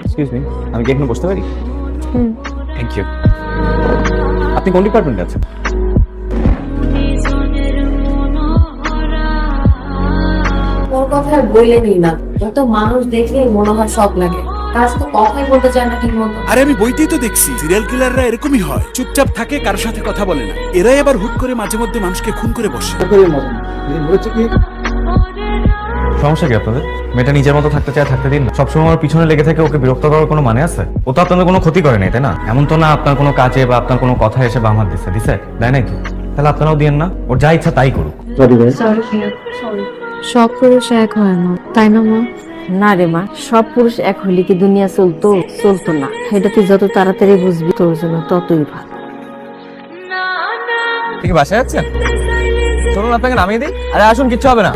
Excuse me, আমি কি এখানে বসতে পারি? Thank you. আপনি কোন ডিপার্টমেন্টে আছেন? ওর কথা আর বললেনই না, যত মানুষ দেখলেই মনে হয় সব লাগে, কাজ তো কথাই বলতে চায় না ঠিক মতো। আরে আমি বইতেই তো দেখছি সিরিয়াল কিলাররা এরকমই হয়, চুপচাপ থাকে, কারোর সাথে কথা বলে না। এরাই আবার হুট করে মাঝে মধ্যে মানুষকে খুন করে বসে। সমস্যা কি আপনাদের? মেয়েটা নিজের মতো থাকতে চায়, থাকতে দিন না। সবসময় আমার পিছনে লেগে থেকে ওকে বিরক্ত করার কোনো মানে আছে? ও তো আপনাদের কোনো ক্ষতি করে নাই, তাই না? এমন তো না আপনার কোনো কাজে বা আপনার কোনো কথা এসে বাম হাত দিছে দেয় নাকি? তাহলে আপনারাও দিয়েন না, ওর যা ইচ্ছা তাই করুক। সব পুরুষ এক হয় না, তাই না মা? না রে মা, সব পুরুষ এক হইলে কি দুনিয়া চলতো না। এটা তুই যত তাড়াতাড়ি বুঝবি তোর জন্য ততই ভালো। ঠিক বাসায় যাচ্ছেন? চলুন আপনাকে নামিয়ে দিই। আরে আসুন, কিচ্ছু হবে না।